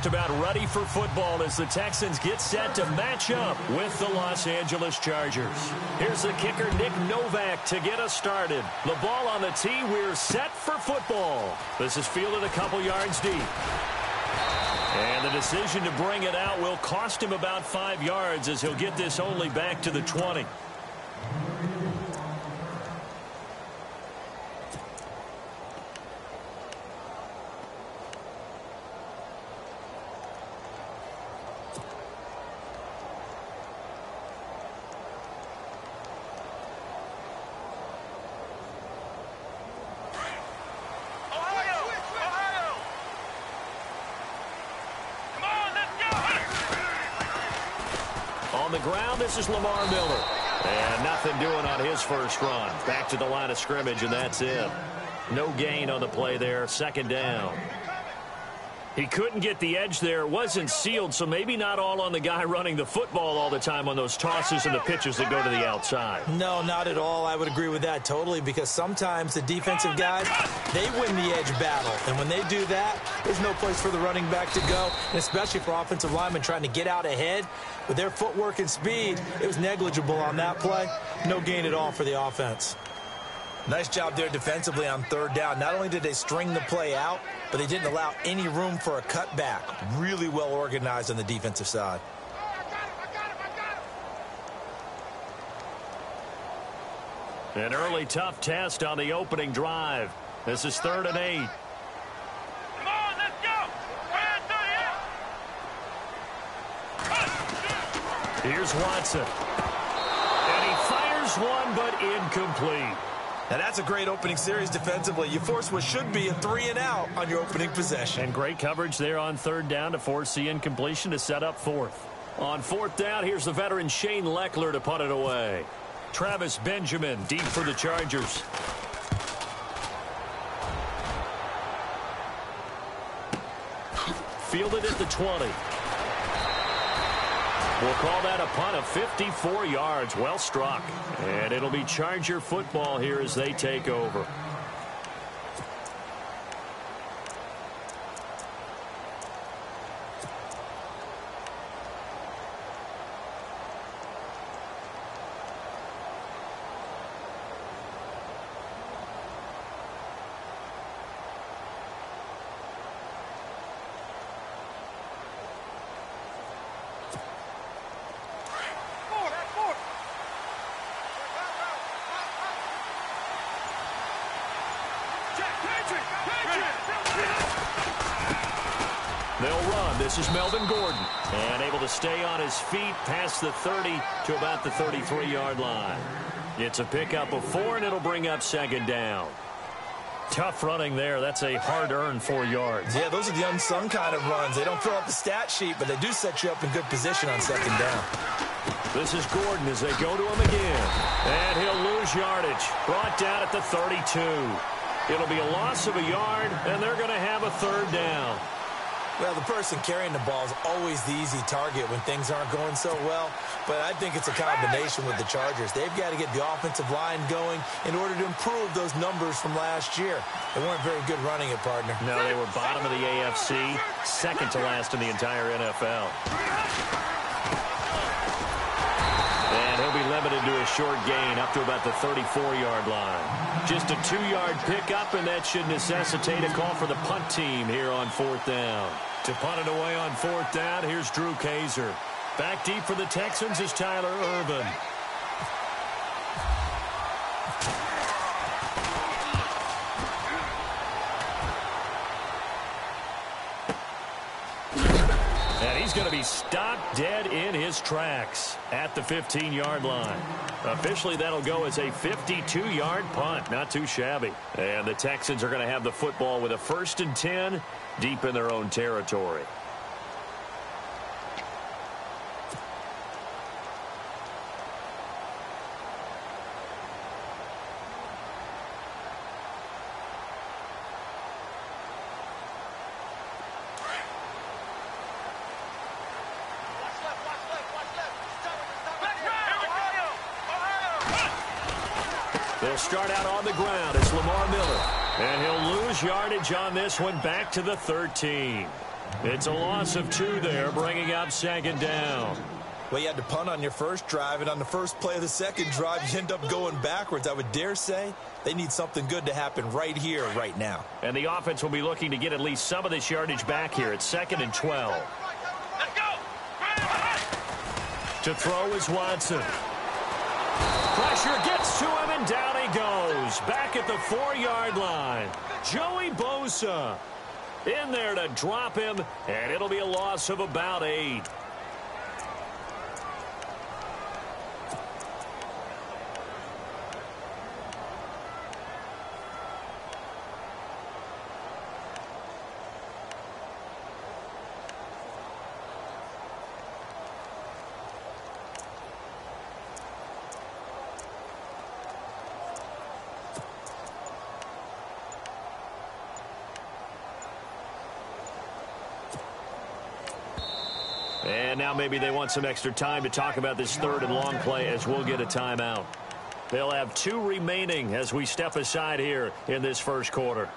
about ready for football as the Texans get set to match up with the Los Angeles Chargers. Here's the kicker, Nick Novak, to get us started. The ball on the tee. We're set for football. This is fielded a couple yards deep. And the decision to bring it out will cost him about 5 yards as he'll get this only back to the 20. On the ground, this is Lamar Miller. And nothing doing on his first run. Back to the line of scrimmage, and that's it. No gain on the play there. Second down. He couldn't get the edge there. It wasn't sealed, so maybe not all on the guy running the football all the time on those tosses and the pitches that go to the outside. No, not at all. I would agree with that totally, because sometimes the defensive guys, they win the edge battle. And when they do that, there's no place for the running back to go, and especially for offensive linemen trying to get out ahead. With their footwork and speed, it was negligible on that play. No gain at all for the offense. Nice job there defensively on third down. Not only did they string the play out, but they didn't allow any room for a cutback. Really well organized on the defensive side. An early tough test on the opening drive. This is 3rd and 8. Come on, let's go! Here's Watson. And he fires one, but incomplete. Now that's a great opening series defensively. You force what should be a 3-and-out on your opening possession. And great coverage there on 3rd down to force the incompletion to set up 4th. On 4th down, here's the veteran Shane Leckler to punt it away. Travis Benjamin deep for the Chargers. Fielded at the 20. We'll call that a punt of 54 yards. Well struck. And it'll be Charger football here as they take over. They'll run. This is Melvin Gordon. And able to stay on his feet past the 30 to about the 33-yard line. It's a pickup of 4, and it'll bring up 2nd down. Tough running there. That's a hard-earned 4 yards. Yeah, those are the unsung kind of runs. They don't fill up the stat sheet, but they do set you up in good position on 2nd down. This is Gordon as they go to him again. And he'll lose yardage. Brought down at the 32. It'll be a loss of a yard, and they're going to have a 3rd down. Well, the person carrying the ball is always the easy target when things aren't going so well. But I think it's a combination with the Chargers. They've got to get the offensive line going in order to improve those numbers from last year. They weren't very good running it, partner. No, they were bottom of the AFC, second to last in the entire NFL. And he'll be limited to a short gain up to about the 34-yard line. Just a 2-yard pickup, and that should necessitate a call for the punt team here on 4th down. To punt it away on 4th down, here's Drew Kaiser. Back deep for the Texans is Tyler Ervin. And he's going to be stopped dead in his tracks at the 15-yard line. Officially, that'll go as a 52-yard punt. Not too shabby. And the Texans are going to have the football with a 1st and 10 deep in their own territory. They'll start out on the ground. It's Lamar Miller. And he'll lose yardage on this one back to the 13. It's a loss of 2 there, bringing up second down. Well, you had to punt on your first drive, and on the first play of the second drive, you end up going backwards. I would dare say they need something good to happen right here, right now. And the offense will be looking to get at least some of this yardage back here. It's 2nd and 12. Let's go. To throw is Watson. Pressure gets to him, and down he goes. Back at the 4-yard line. Joey Bosa in there to drop him, and it'll be a loss of about 8. And now maybe they want some extra time to talk about this 3rd and long play as we'll get a timeout. They'll have 2 remaining as we step aside here in this first quarter.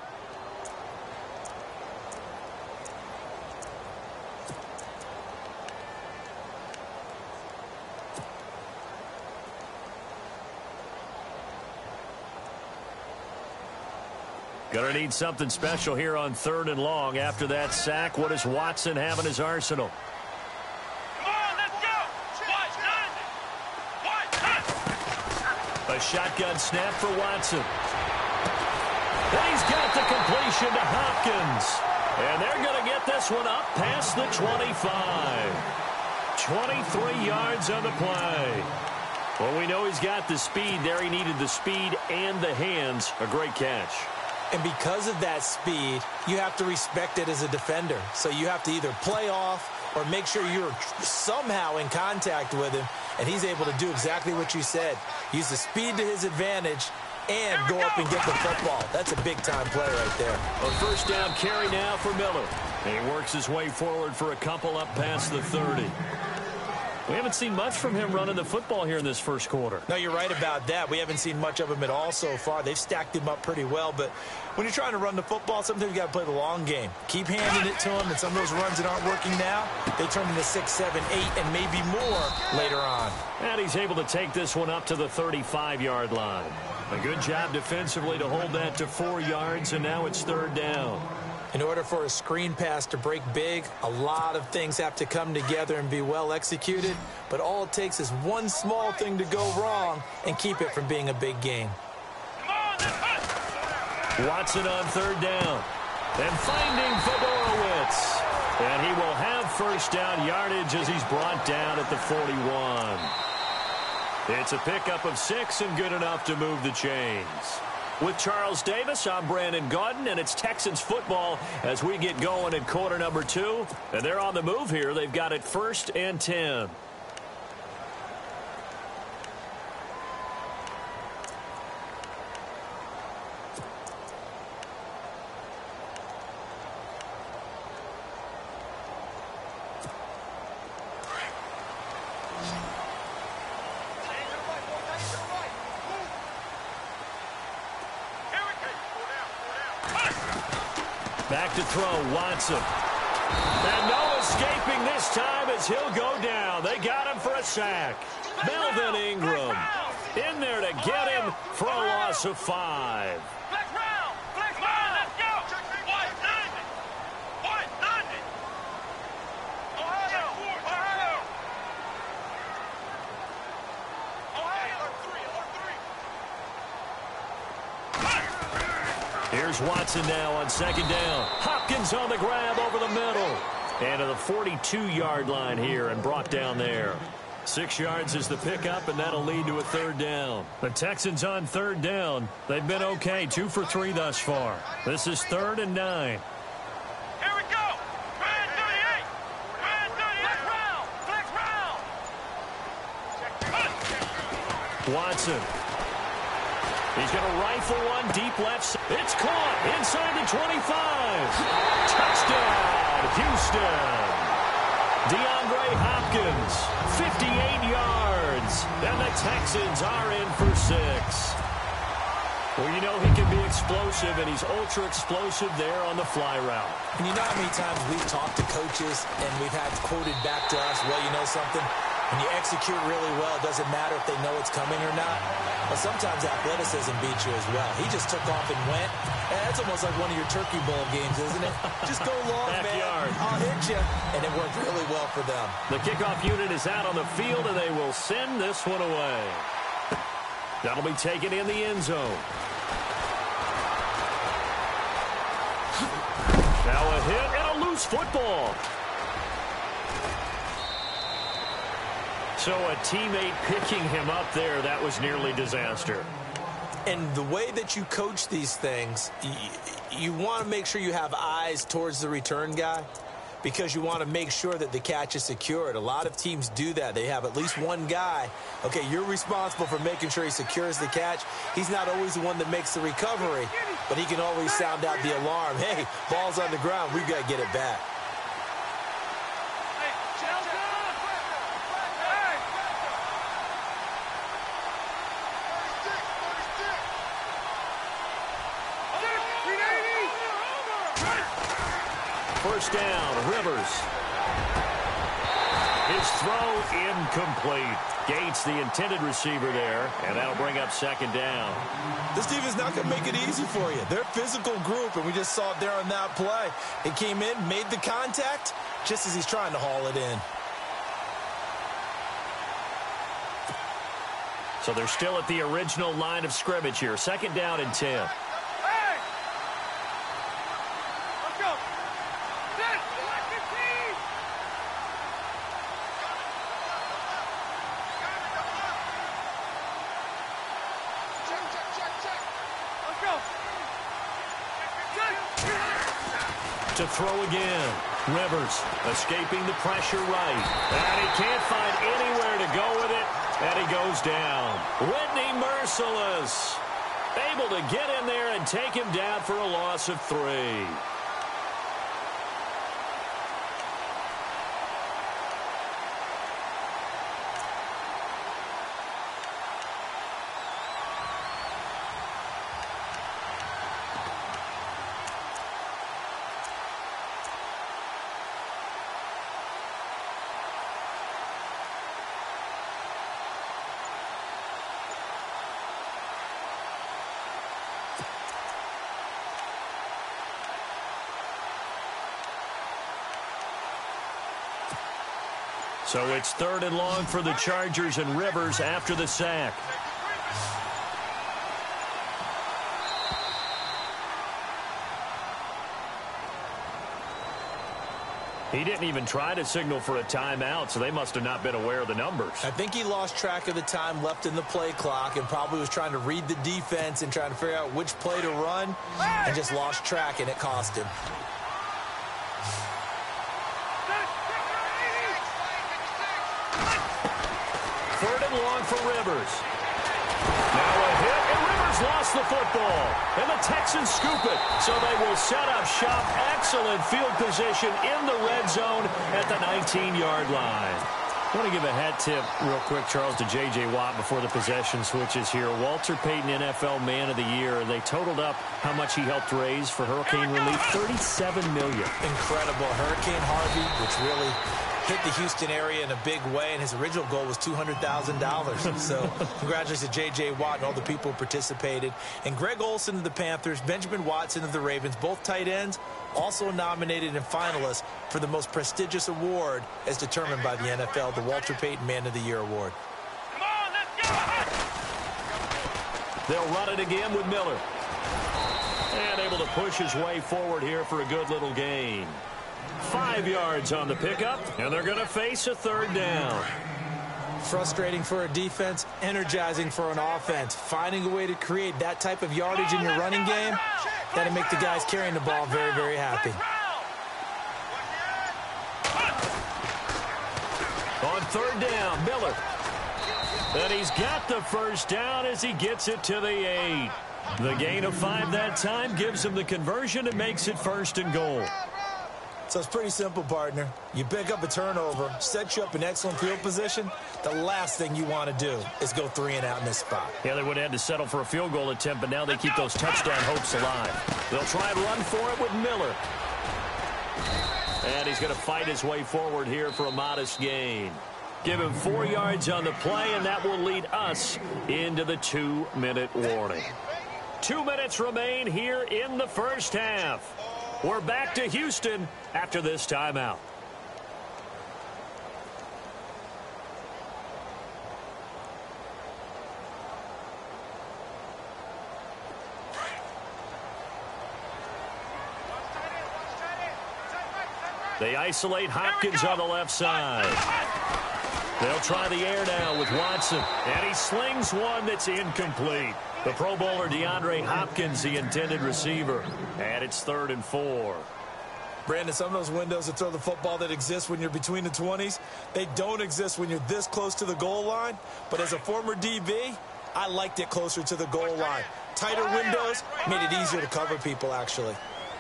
Gonna need something special here on 3rd and long. After that sack, what does Watson have in his arsenal? A shotgun snap for Watson. And he's got the completion to Hopkins. And they're going to get this one up past the 25. 23 yards on the play. Well, we know he's got the speed there. He needed the speed and the hands. A great catch. And because of that speed, you have to respect it as a defender. So you have to either play off or make sure you're somehow in contact with him. And he's able to do exactly what you said. Use the speed to his advantage and go up and get the football. That's a big-time play right there. A first down carry now for Miller. And he works his way forward for a couple up past the 30. We haven't seen much from him running the football here in this first quarter. No, you're right about that. We haven't seen much of him at all so far. They've stacked him up pretty well. But when you're trying to run the football, sometimes you got to play the long game. Keep handing it to him, and some of those runs that aren't working now, they turn into 6, 7, 8, and maybe more later on. And he's able to take this one up to the 35-yard line. A good job defensively to hold that to 4 yards, and now it's 3rd down. In order for a screen pass to break big, a lot of things have to come together and be well executed. But all it takes is one small thing to go wrong and keep it from being a big game. Watson on 3rd down. And finding Fedorowicz. And he will have first down yardage as he's brought down at the 41. It's a pickup of 6 and good enough to move the chains. With Charles Davis, I'm Brandon Gaudin, and it's Texans football as we get going in quarter number 2. And they're on the move here. They've got it 1st and 10. Back to throw, Watson. And no escaping this time as he'll go down. They got him for a sack. Melvin Ingram in there to get him for a loss of 5. Flex round. Flex round. Let's go. White 90. White 90. Ohio. Ohio. Here's Watson now on 2nd down. Hopkins on the grab over the middle. And to the 42-yard line here and brought down there. 6 yards is the pickup, and that'll lead to a 3rd down. The Texans on 3rd down. They've been okay, 2 for 3 thus far. This is 3rd and 9. Here we go. Brand 38. Brand 38. Flex round. Watson. He's going to rifle one deep left. It's caught inside the 25. Touchdown, Houston. DeAndre Hopkins, 58 yards. And the Texans are in for 6. Well, you know he can be explosive, and he's ultra-explosive there on the fly route. And you know how many times we've talked to coaches and we've had quoted back to us, well, you know something? When you execute really well, it doesn't matter if they know it's coming or not. But sometimes athleticism beats you as well. He just took off and went. And that's almost like one of your Turkey Bowl games, isn't it? Just go long, man. I'll hit you. And it worked really well for them. The kickoff unit is out on the field, and they will send this one away. That'll be taken in the end zone. Now a hit and a loose football. So a teammate picking him up there, that was nearly disaster. And the way that you coach these things, you want to make sure you have eyes towards the return guy because you want to make sure that the catch is secured. A lot of teams do that. They have at least one guy. Okay, you're responsible for making sure he secures the catch. He's not always the one that makes the recovery, but he can always sound out the alarm. Hey, ball's on the ground. We've got to get it back. First down, Rivers. His throw incomplete. Gates, the intended receiver there, and that'll bring up second down. This defense is not going to make it easy for you. They're a physical group, and we just saw it there on that play. He came in, made the contact, just as he's trying to haul it in. So they're still at the original line of scrimmage here. Second down and 10. To throw again. Rivers escaping the pressure right. And he can't find anywhere to go with it. And he goes down. Whitney Merciless able to get in there and take him down for a loss of 3. So it's 3rd and long for the Chargers, and Rivers after the sack. He didn't even try to signal for a timeout, so they must have not been aware of the numbers. I think he lost track of the time left in the play clock and probably was trying to read the defense and trying to figure out which play to run and just lost track, and it cost him. Long for Rivers. Now a hit, and Rivers lost the football. And the Texans scoop it. So they will set up shop. Excellent field position in the red zone at the 19-yard line. I want to give a hat tip real quick, Charles, to J.J. Watt before the possession switches here. Walter Payton, NFL Man of the Year. They totaled up how much he helped raise for hurricane relief, $37 million. Incredible. Hurricane Harvey, which really hit the Houston area in a big way, and his original goal was $200,000. So congratulations to J.J. Watt and all the people who participated. And Greg Olsen of the Panthers, Benjamin Watson of the Ravens, both tight ends, also nominated and finalists for the most prestigious award as determined by the NFL, the Walter Payton Man of the Year Award. Come on, let's go! They'll run it again with Miller. And able to push his way forward here for a good little gain. 5 yards on the pickup, and they're going to face a 3rd down. Frustrating for a defense, energizing for an offense. Finding a way to create that type of yardage in your running game, that'll make the guys carrying the ball very, very happy. On 3rd down, Miller. And he's got the first down as he gets it to the 8. The gain of 5 that time gives him the conversion and makes it 1st and goal. So it's pretty simple, partner. You pick up a turnover, set you up in excellent field position. The last thing you want to do is go 3 and out in this spot. Yeah, they would have had to settle for a field goal attempt, but now they keep those touchdown hopes alive. They'll try and run for it with Miller. And he's going to fight his way forward here for a modest gain. Give him 4 yards on the play, and that will lead us into the 2-minute warning. 2 minutes remain here in the first half. We're back to Houston after this timeout. They isolate Hopkins on the left side. They'll try the air now with Watson. And he slings one that's incomplete. The Pro Bowler DeAndre Hopkins, the intended receiver. And it's 3rd and 4. Brandon, some of those windows to throw the football that exist when you're between the 20s, they don't exist when you're this close to the goal line. But as a former DB, I liked it closer to the goal line. Tighter windows made it easier to cover people, actually.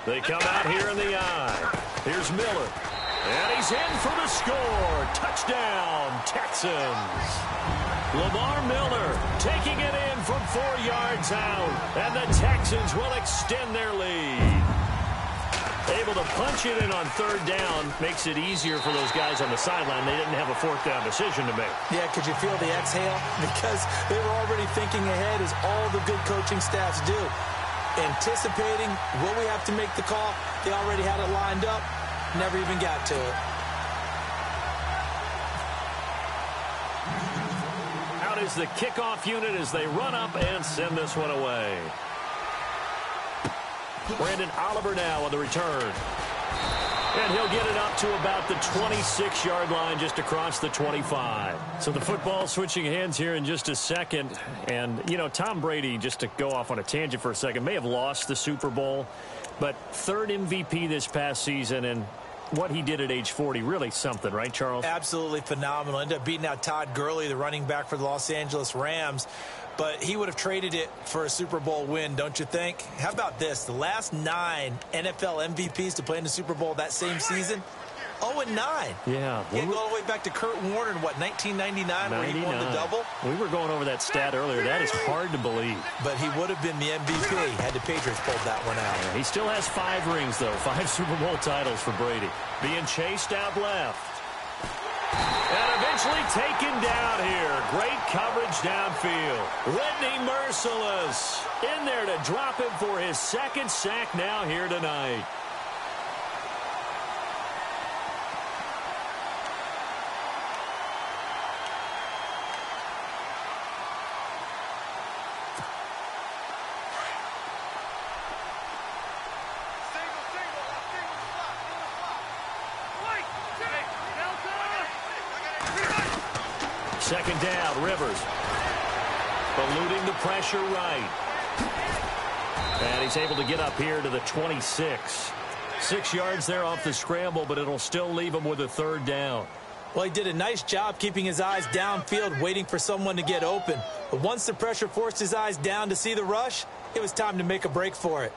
They come out here in the eye. Here's Miller. And he's in for the score. Touchdown, Texans. Lamar Miller taking it in from 4 yards out. And the Texans will extend their lead. Able to punch it in on 3rd down makes it easier for those guys on the sideline. They didn't have a 4th down decision to make. Yeah, could you feel the exhale? Because they were already thinking ahead, as all the good coaching staffs do. Anticipating, will we have to make the call? They already had it lined up. Never even got to it. Out is the kickoff unit as they run up and send this one away. Brandon Oliver now on the return. And he'll get it up to about the 26-yard line, just across the 25. So the football switching hands here in just a second. And, you know, Tom Brady, just to go off on a tangent for a second, may have lost the Super Bowl, but 3rd MVP this past season, and what he did at age 40, really something, right, Charles? Absolutely phenomenal. Ended up beating out Todd Gurley, the running back for the Los Angeles Rams. But he would have traded it for a Super Bowl win, don't you think? How about this? The last 9 NFL MVPs to play in the Super Bowl that same season, 0-9. Yeah. You go all the way back to Kurt Warner in, what, 1999, where he won the double? We were going over that stat earlier. That is hard to believe. But he would have been the MVP had the Patriots pulled that one out. Yeah, he still has 5 rings, though. 5 Super Bowl titles for Brady. Being chased out left. And eventually taken down here. Great coverage downfield. Whitney Merciless in there to drop him for his 2nd sack now here tonight. Second down, Rivers. Eluding the pressure right. And he's able to get up here to the 26. 6 yards there off the scramble, but it'll still leave him with a 3rd down. Well, he did a nice job keeping his eyes downfield, waiting for someone to get open. But once the pressure forced his eyes down to see the rush, it was time to make a break for it.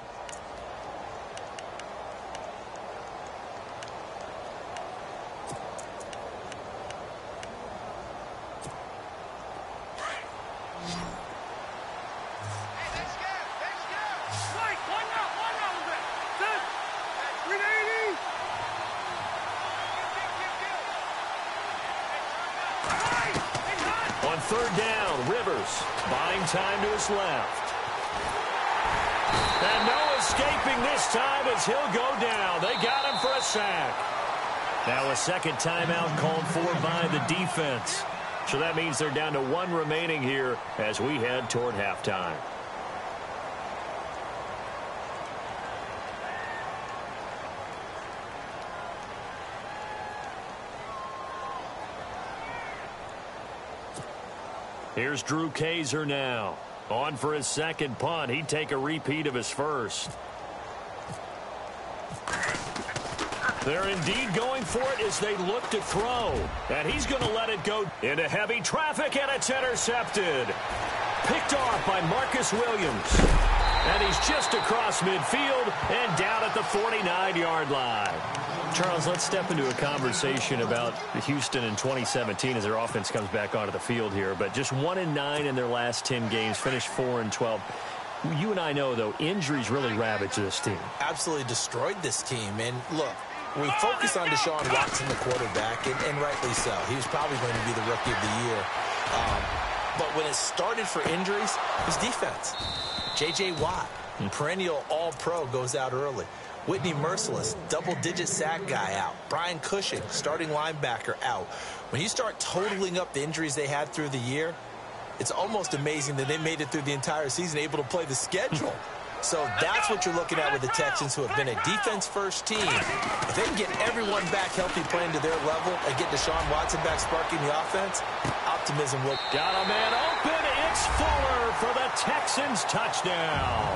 On 3rd down, Rivers buying time to his left. And no escaping this time as he'll go down. They got him for a sack. Now a 2nd timeout called for by the defense. So that means they're down to 1 remaining here as we head toward halftime. Here's Drew Kaiser now. On for his 2nd punt. He'd take a repeat of his 1st. They're indeed going for it as they look to throw. And he's going to let it go into heavy traffic, and it's intercepted. Picked off by Marcus Williams. And he's just across midfield and down at the 49-yard line. Charles, let's step into a conversation about Houston in 2017 as their offense comes back onto the field here. But just 1-9 in their last 10 games, finished 4-12. You and I know, though, injuries really ravaged this team. Absolutely destroyed this team. And look, we focus on Deshaun Watson, the quarterback, and rightly so. He was probably going to be the rookie of the year. But when it started for injuries, it was defense. J.J. Watt, perennial all-pro, goes out early. Whitney Merciless, double-digit sack guy out. Brian Cushing, starting linebacker, out. When you start totaling up the injuries they had through the year, it's almost amazing that they made it through the entire season able to play the schedule. So that's what you're looking at with the Texans, who have been a defense-first team. If they can get everyone back healthy, playing to their level, and get Deshaun Watson back sparking the offense, optimism will... Got a man open. It's Fuller for the Texans touchdown.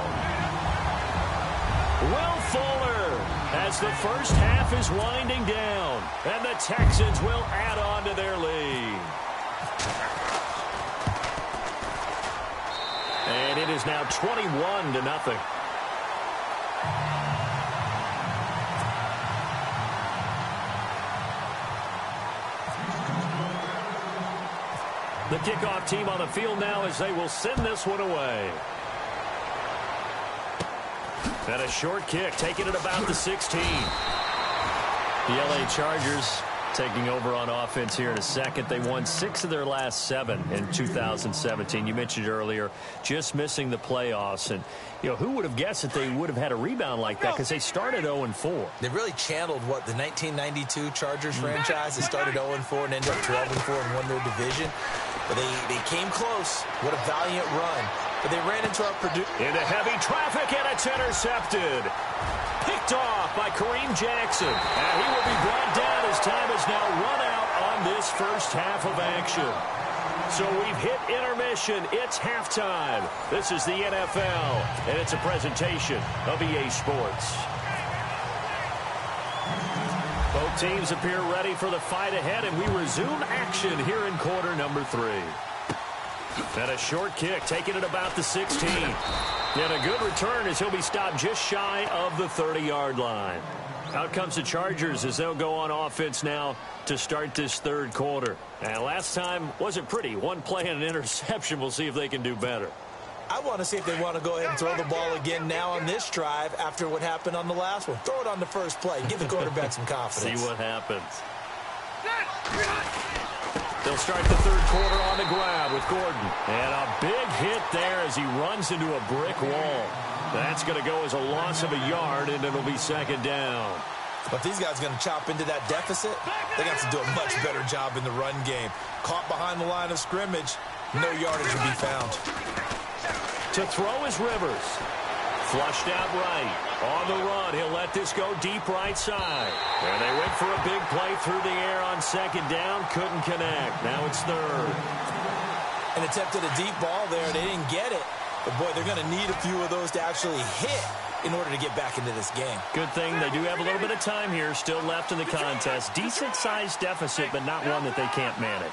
Will Fuller, as the first half is winding down, and the Texans will add on to their lead. And it is now 21-0. The kickoff team on the field now as they will send this one away. And a short kick, taking it about the 16. The LA Chargers taking over on offense here in a second. They won 6 of their last 7 in 2017. You mentioned earlier, just missing the playoffs. And, you know, who would have guessed that they would have had a rebound like that, because they started 0-4. They really channeled what the 1992 Chargers franchise that started 0-4 and ended up 12-4 and won their division. But they came close. What a valiant run. But they ran into our Purdue. Into heavy traffic, and it's intercepted. Picked off by Kareem Jackson. And he will be brought down as time is now run out on this first half of action. So we've hit intermission. It's halftime. This is the NFL, and it's a presentation of EA Sports. Both teams appear ready for the fight ahead, and we resume action here in quarter number 3. And a short kick, taking it about the 16. And a good return as he'll be stopped just shy of the 30-yard line. Out comes the Chargers as they'll go on offense now to start this third quarter. And last time wasn't pretty. One play and an interception. We'll see if they can do better. I want to see if they want to go ahead and throw the ball again now on this drive after what happened on the last one. Throw it on the first play. Give the quarterback some confidence. See what happens. They'll start the third quarter on the grab with Gordon. And a big hit there as he runs into a brick wall. That's going to go as a loss of a yard, and it'll be second down. But these guys are going to chop into that deficit. They got to do a much better job in the run game. Caught behind the line of scrimmage, no yardage will be found. To throw is Rivers. Flushed out right. On the run, he'll let this go deep right side. And they went for a big play through the air on second down. Couldn't connect. Now it's third. An attempt at a deep ball there. They didn't get it. But, boy, they're going to need a few of those to actually hit in order to get back into this game. Good thing they do have a little bit of time here still left in the contest. Decent-sized deficit, but not one that they can't manage.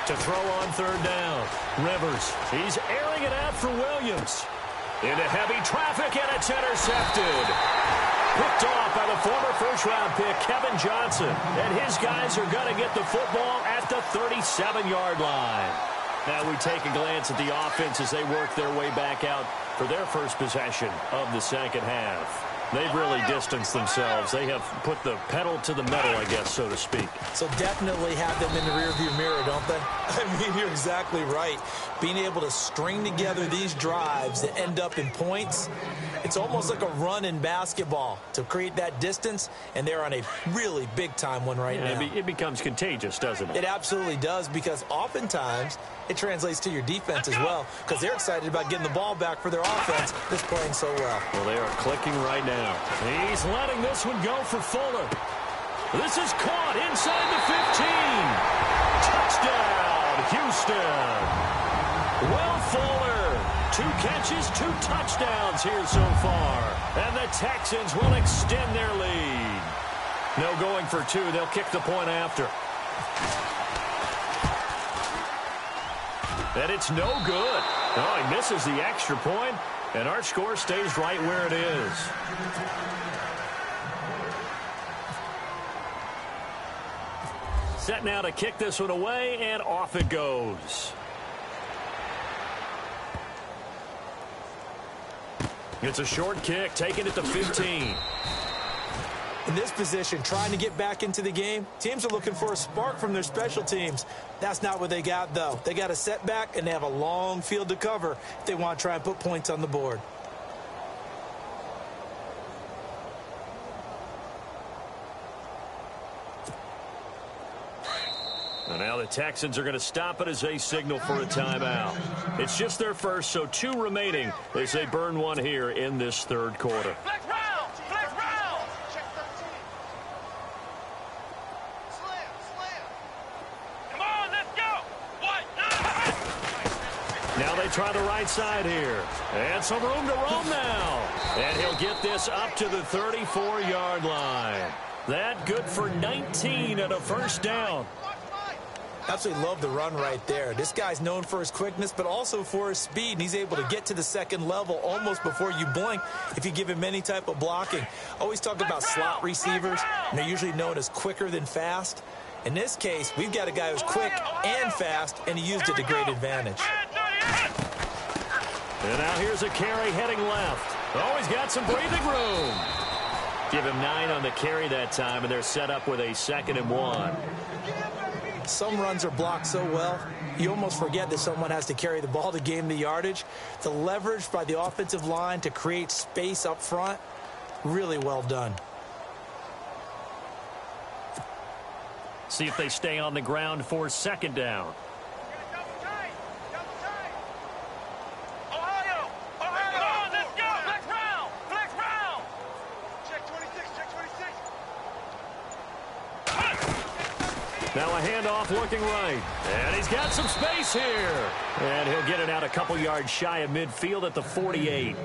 To throw on third down. Rivers, he's airing it out for Williams. Into heavy traffic, and it's intercepted. Picked off by the former first-round pick, Kevin Johnson. And his guys are going to get the football at the 37-yard line. Now we take a glance at the offense as they work their way back out for their first possession of the second half. They've really distanced themselves. They have put the pedal to the metal, I guess, so to speak. So definitely have them in the rearview mirror, don't they? I mean, you're exactly right. Being able to string together these drives that end up in points, it's almost like a run in basketball to create that distance, and they're on a really big-time one right now. It becomes contagious, doesn't it? It absolutely does, because oftentimes it translates to your defense as well, because they're excited about getting the ball back for their offense that's playing so well. Well, they are clicking right now. He's letting this one go for Fuller. This is caught inside the 15. Touchdown, Houston. Will Fuller, 2 catches, 2 touchdowns here so far. And the Texans will extend their lead. No going for 2. They'll kick the point after. And it's no good. Oh, he misses the extra point, and our score stays right where it is. Set now to kick this one away, and off it goes. It's a short kick, taking it to 15. In this position, trying to get back into the game, teams are looking for a spark from their special teams. That's not what they got, though. They got a setback, and they have a long field to cover if they want to try and put points on the board. And now the Texans are going to stop it as they signal for a timeout. It's just their first, so 2 remaining as they burn one here in this third quarter. Flex round! Flex round! Check 13. Slam! Come on, let's go! What? Now they try the right side here. And some room to roam now. And he'll get this up to the 34-yard line. That good for 19 and a first down. Absolutely love the run right there. This guy's known for his quickness, but also for his speed, and he's able to get to the second level almost before you blink if you give him any type of blocking. Always talk about slot receivers, and they're usually known as quicker than fast. In this case, we've got a guy who's quick and fast, and he used it to great advantage. And now here's a carry heading left. Oh, he's got some breathing room. Give him 9 on the carry that time, and they're set up with a 2nd and 1. Some runs are blocked so well, you almost forget that someone has to carry the ball to gain the yardage. The leverage by the offensive line to create space up front, really well done. See if they stay on the ground for 2nd down. Now a handoff looking right. And he's got some space here. And he'll get it out a couple yards shy of midfield at the 48.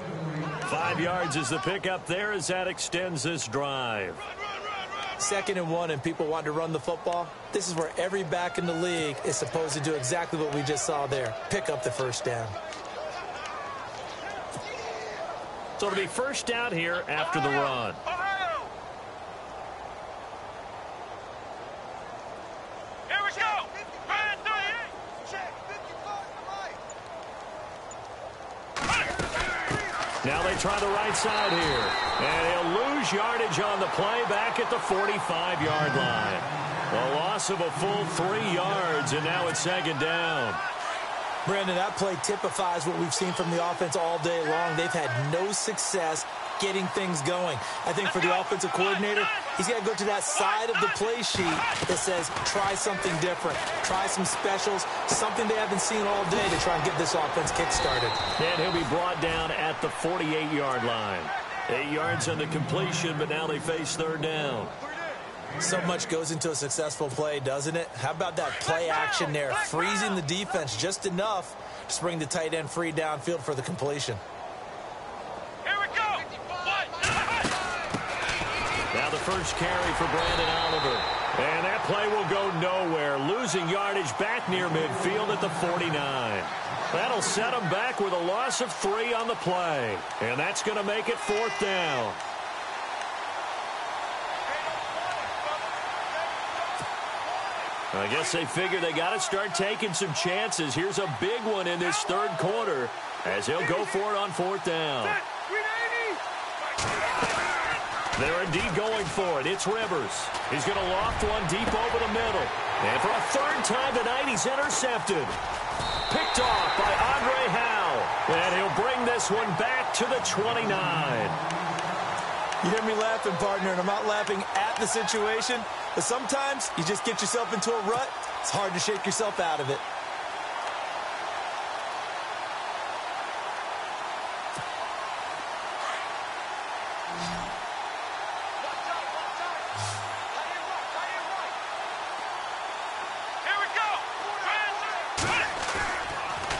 5 yards is the pickup there as that extends this drive. 2nd and 1 and people want to run the football. This is where every back in the league is supposed to do exactly what we just saw there. Pick up the first down. So it'll be first down here after the run. Now they try the right side here. And he'll lose yardage on the play back at the 45-yard line. A loss of a full 3 yards, and now it's 2nd down. Brandon, that play typifies what we've seen from the offense all day long. They've had no success getting things going. I think for the offensive coordinator, he's got to go to that side of the play sheet that says, try something different. Try some specials, something they haven't seen all day to try and get this offense kick-started. And he'll be brought down at the 48-yard line. 8 yards on the completion, but now they face 3rd down. So much goes into a successful play, doesn't it? How about that play action there, freezing the defense just enough to bring the tight end free downfield for the completion. Now the first carry for Brandon Oliver. And that play will go nowhere, losing yardage back near midfield at the 49. That'll set him back with a loss of 3 on the play. And that's going to make it 4th down. I guess they figure they got to start taking some chances. Here's a big one in this 3rd quarter as he'll go for it on 4th down. They're indeed going for it. It's Rivers. He's going to loft one deep over the middle. And for a 3rd time tonight, he's intercepted. Picked off by Andre Howe. And he'll bring this one back to the 29. You hear me laughing, partner, and I'm not laughing at the situation, but sometimes you just get yourself into a rut. It's hard to shake yourself out of it.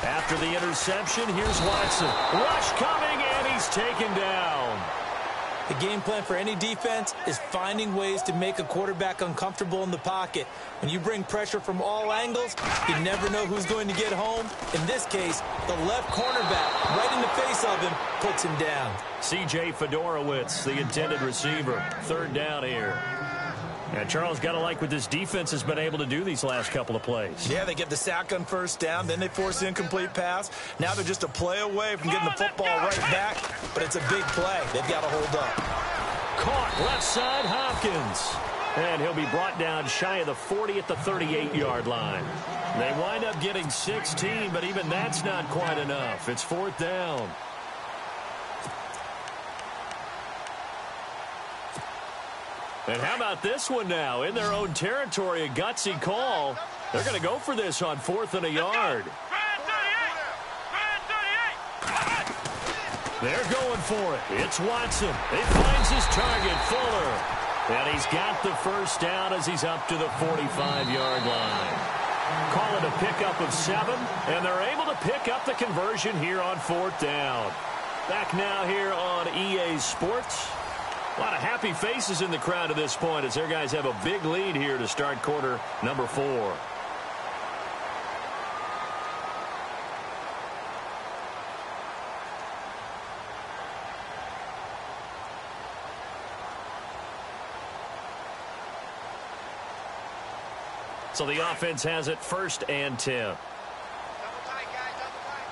After After the interception, here's Watson. Rush coming, and he's taken down. The game plan for any defense is finding ways to make a quarterback uncomfortable in the pocket. When you bring pressure from all angles, you never know who's going to get home. In this case, the left cornerback, right in the face of him, puts him down. C.J. Fedorowicz, the intended receiver. Third down here. And Charles, got to like what this defense has been able to do these last couple of plays. Yeah, they get the sack on first down, then they force the incomplete pass. Now they're just a play away from getting the football right back, but it's a big play. They've got to hold up. Caught left side, Hopkins. And he'll be brought down shy of the 40 at the 38-yard line. They wind up getting 16, but even that's not quite enough. It's fourth down. And how about this one now? In their own territory, a gutsy call. They're going to go for this on 4th and a yard. They're going for it. It's Watson. He finds his target, Fuller. And he's got the first down as he's up to the 45-yard line. Call it a pickup of 7, and they're able to pick up the conversion here on 4th down. Back now here on EA Sports. A lot of happy faces in the crowd at this point as their guys have a big lead here to start quarter number 4. So the offense has it 1st and 10. Double tight, guys, double tight.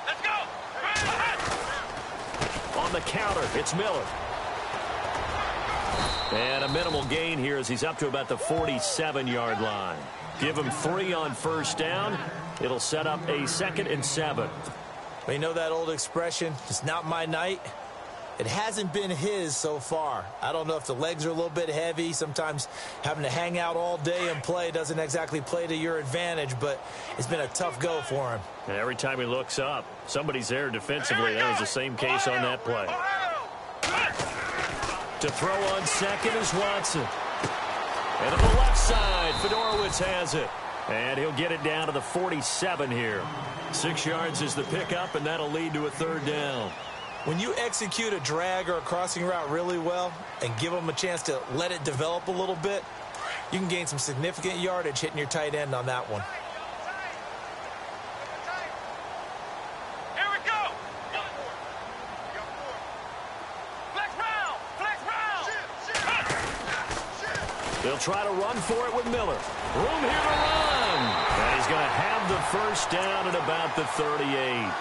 Let's go. On the counter, it's Miller. And a minimal gain here as he's up to about the 47-yard line. Give him 3 on first down. It'll set up a 2nd and 7. Well, you know that old expression, it's not my night? It hasn't been his so far. I don't know if the legs are a little bit heavy. Sometimes having to hang out all day and play doesn't exactly play to your advantage, but it's been a tough go for him. And every time he looks up, somebody's there defensively. That was the same case on that play. To throw on 2nd is Watson. And on the left side, Fedorowicz has it. And he'll get it down to the 47 here. 6 yards is the pickup, and that'll lead to a 3rd down. When you execute a drag or a crossing route really well and give them a chance to let it develop a little bit, you can gain some significant yardage hitting your tight end on that one. Here we go. Flex round. Flex round. They'll try to run for it with Miller. Room here to run. And he's going to have the first down at about the 38.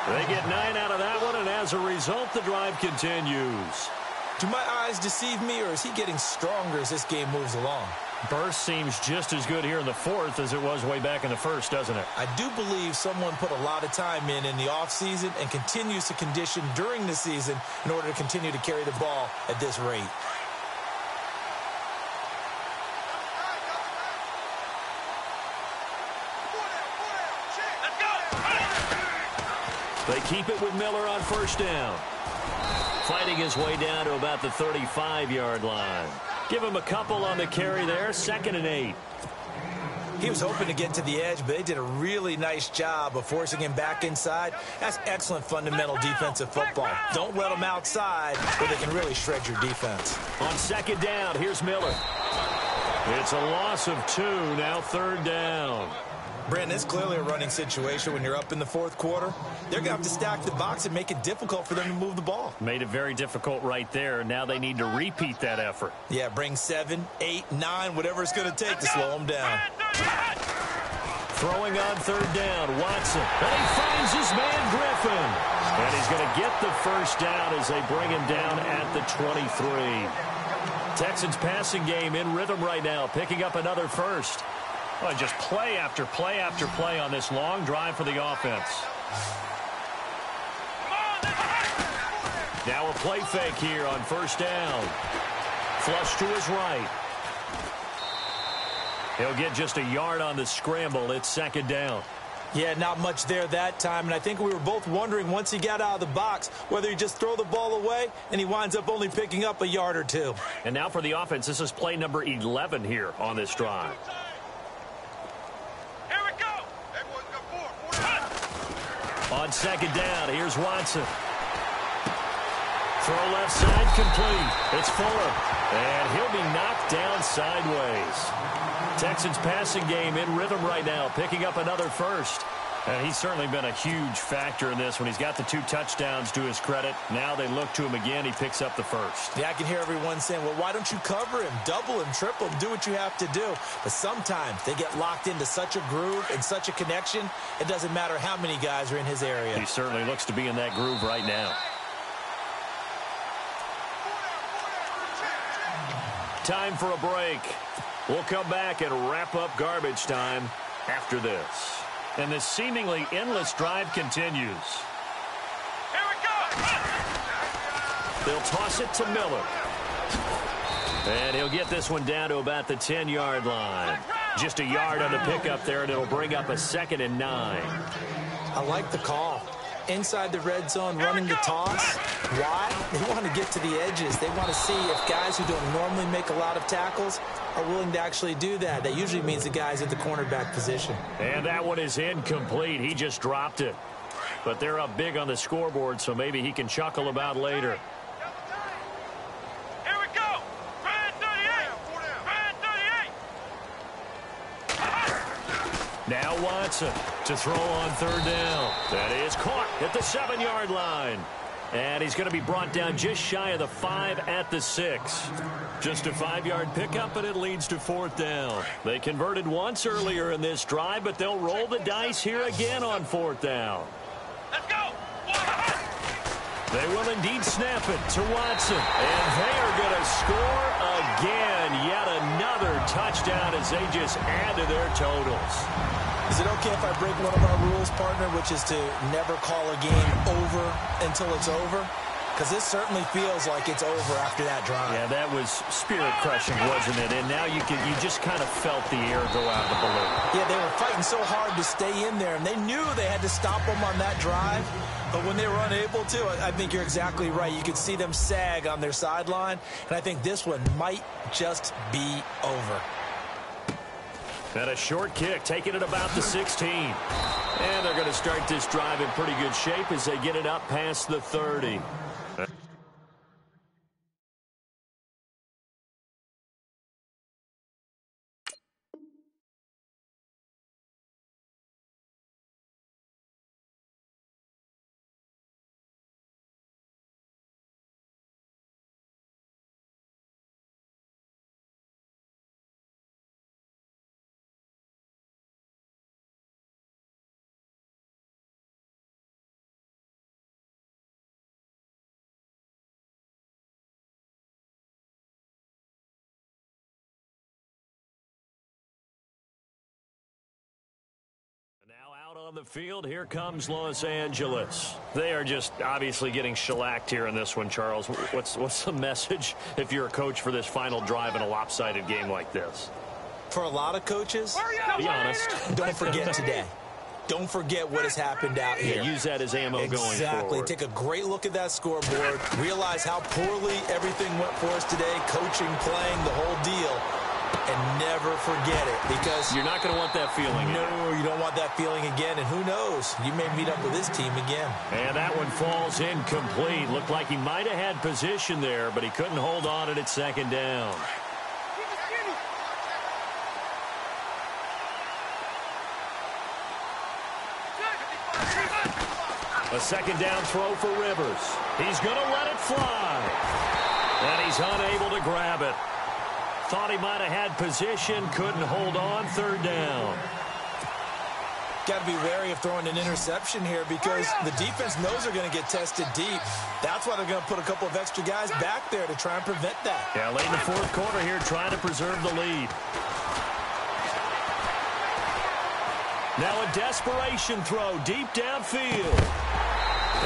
They get 9 out of that one, and as a result, the drive continues. Do my eyes deceive me, or is he getting stronger as this game moves along? Burst seems just as good here in the 4th as it was way back in the 1st, doesn't it? I do believe someone put a lot of time in the offseason and continues to condition during the season in order to continue to carry the ball at this rate. They keep it with Miller on first down. Fighting his way down to about the 35-yard line. Give him a couple on the carry there. 2nd and 8. He was hoping to get to the edge, but they did a really nice job of forcing him back inside. That's excellent fundamental defensive football. Don't let them outside where they can really shred your defense. On 2nd down, here's Miller. It's a loss of 2, now 3rd down. Brandon, it's clearly a running situation when you're up in the 4th quarter. They're going to have to stack the box and make it difficult for them to move the ball. Made it very difficult right there. Now they need to repeat that effort. Yeah, bring 7, 8, 9, whatever it's going to take to slow them down. Throwing on 3rd down, Watson. And he finds his man, Griffin. And he's going to get the first down as they bring him down at the 23. Texans passing game in rhythm right now, picking up another first. Oh, just play after play after play on this long drive for the offense. Now a play fake here on first down. Flush to his right. He'll get just a yard on the scramble. It's 2nd down. Yeah, not much there that time, and I think we were both wondering once he got out of the box whether he just throw the ball away, and he winds up only picking up a yard or 2. And now for the offense, this is play number 11 here on this drive. Here we go. Everyone's got 4. On second down, here's Watson. Throw left side complete. It's Fuller. And he'll be knocked down sideways. Texans passing game in rhythm right now, picking up another first. And he's certainly been a huge factor in this when he's got the 2 touchdowns to his credit. Now they look to him again. He picks up the first. Yeah, I can hear everyone saying, well, why don't you cover him, double him, triple him, do what you have to do. But sometimes they get locked into such a groove and such a connection, it doesn't matter how many guys are in his area. He certainly looks to be in that groove right now. Time for a break. We'll come back and wrap up garbage time after this. And this seemingly endless drive continues. Here we go! They'll toss it to Miller. And he'll get this one down to about the 10-yard line. Just a yard on the pickup there, and it'll bring up a 2nd and 9. I like the call. Inside the red zone, running the toss. Why? They want to get to the edges. They want to see if guys who don't normally make a lot of tackles are willing to actually do that. That usually means the guy's at the cornerback position. And that one is incomplete. He just dropped it. But they're up big on the scoreboard, so maybe he can chuckle about later. Here we go! Red 38! Red 38! Now Watson to throw on 3rd down. That is caught at the 7-yard line. And he's going to be brought down just shy of the 5 at the 6. Just a 5-yard pickup, and it leads to 4th down. They converted once earlier in this drive, but they'll roll the dice here again on 4th down. Let's go! They will indeed snap it to Watson. And they are going to score again. Yet another touchdown as they just add to their totals. Is it okay if I break one of our rules, partner, which is to never call a game over until it's over? Because this certainly feels like it's over after that drive. Yeah, that was spirit-crushing, wasn't it? And now you just kind of felt the air go out of the balloon. Yeah, they were fighting so hard to stay in there, and they knew they had to stop them on that drive. But when they were unable to, I think you're exactly right. You could see them sag on their sideline, and I think this one might just be over. And a short kick, taking it about the 16. And they're going to start this drive in pretty good shape as they get it up past the 30. Now out on the field, here comes Los Angeles. They are just obviously getting shellacked here in this one, Charles. What's the message if you're a coach for this final drive in a lopsided game like this? For a lot of coaches, be honest. Don't forget today. Don't forget what has happened out here. Yeah, use that as ammo going forward. Exactly. Take a great look at that scoreboard. Realize how poorly everything went for us today. Coaching, playing, the whole deal. And never forget it, because you're not going to want that feeling. No, you don't want that feeling again. And who knows? You may meet up with this team again. And that one falls incomplete. Looked like he might have had position there, but he couldn't hold on at 2nd down. A 2nd down throw for Rivers. He's going to let it fly. And he's unable to grab it. Thought he might have had position, couldn't hold on. 3rd down. Got to be wary of throwing an interception here, because the defense knows they're going to get tested deep. That's why they're going to put a couple of extra guys back there to try and prevent that. Yeah, late in the 4th quarter here, trying to preserve the lead. Now a desperation throw deep downfield.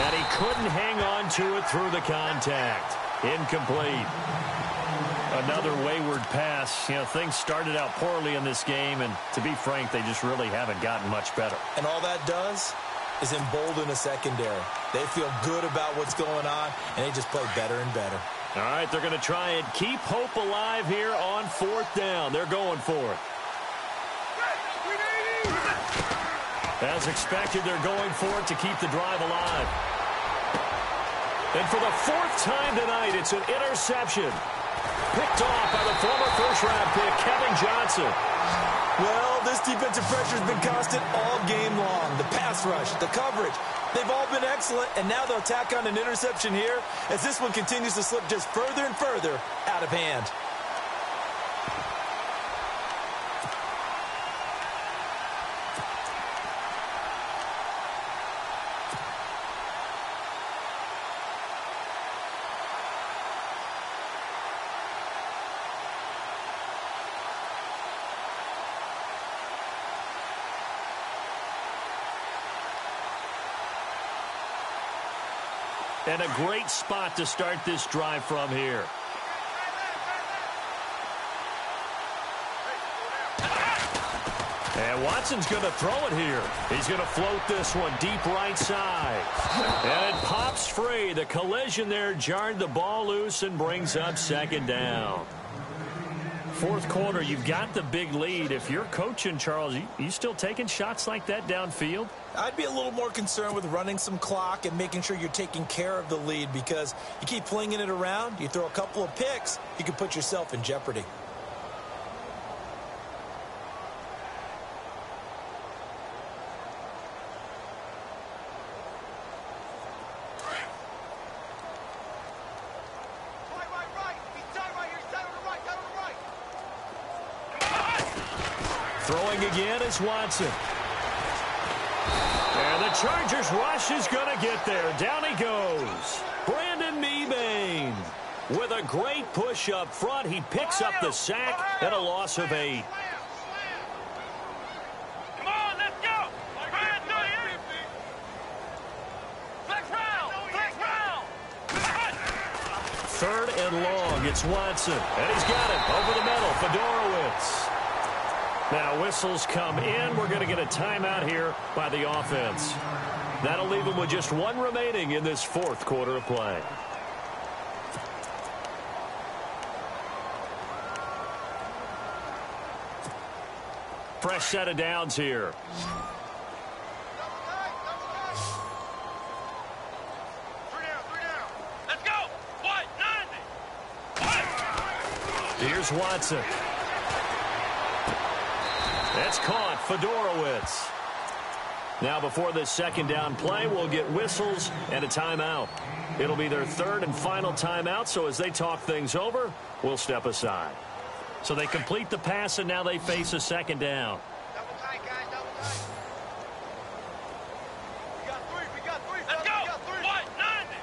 And he couldn't hang on to it through the contact. Incomplete. Another wayward pass. You know, things started out poorly in this game, and to be frank, they just really haven't gotten much better. And all that does is embolden a secondary. They feel good about what's going on, and they just play better and better. All right, they're going to try and keep hope alive here on 4th down. They're going for it. As expected, they're going for it to keep the drive alive. And for the fourth time tonight, it's an interception. Picked off by the former first-round pick, Kevin Johnson. Well, this defensive pressure has been constant all game long. The pass rush, the coverage, they've all been excellent, and now they'll tack on an interception here as this one continues to slip just further and further out of hand. And a great spot to start this drive from here. And Watson's going to throw it here. He's going to float this one deep right side. And it pops free. The collision there jarred the ball loose and brings up second down. Fourth quarter, you've got the big lead. If you're coaching, Charles, you still taking shots like that downfield? I'd be a little more concerned with running some clock and making sure you're taking care of the lead, because you keep flinging it around, you throw a couple of picks, you can put yourself in jeopardy. Throwing again is Watson. And the Chargers rush is going to get there. Down he goes. Brandon Mebane with a great push up front. He picks up the sack and a loss of 8. Come on, let's go. Flex round. Flex round. Third and long. It's Watson. And he's got it over the middle. Fedorowicz. Now whistles come in. We're going to get a timeout here by the offense. That'll leave them with just one remaining in this fourth quarter of play. Fresh set of downs here. Three down. Let's go. What? 90. Here's Watson. That's caught. Fedorowicz. Now before this second down play, we'll get whistles and a timeout. It'll be their third and final timeout, so as they talk things over, we'll step aside. So they complete the pass, and now they face a second down. Double tight, guys. Double tight. We got three. Let's go. What? 90.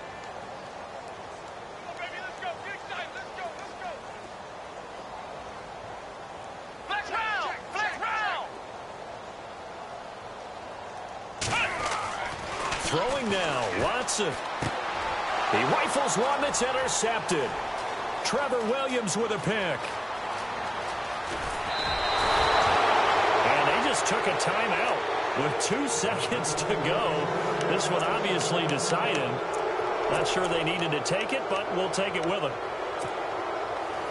Come on, baby. Let's go. Get excited. Let's go. Flex round. Throwing now, Watson. He rifles one that's intercepted. Trevor Williams with a pick. And they just took a timeout with 2 seconds to go. This one obviously decided. Not sure they needed to take it, but we'll take it with them.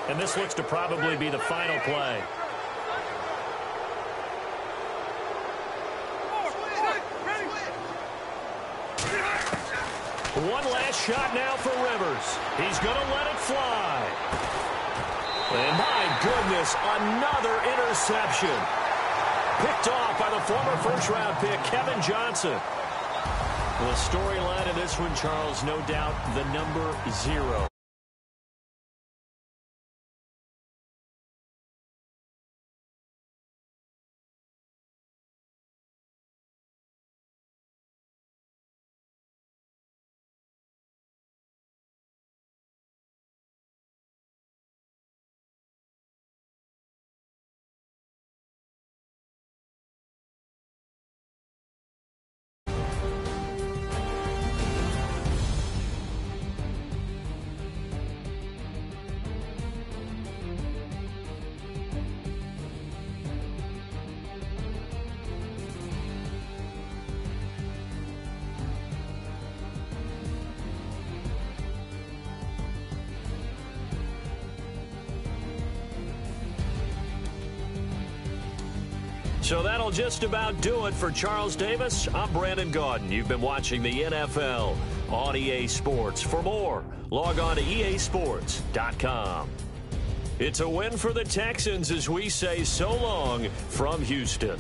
And this looks to probably be the final play. One last shot now for Rivers. He's going to let it fly. And my goodness, another interception. Picked off by the former first-round pick, Kevin Johnson. The storyline of this one, Charles, no doubt the number 0. So that'll just about do it for Charles Davis. I'm Brandon Gaudin. You've been watching the NFL on EA Sports. For more, log on to easports.com. It's a win for the Texans as we say so long from Houston.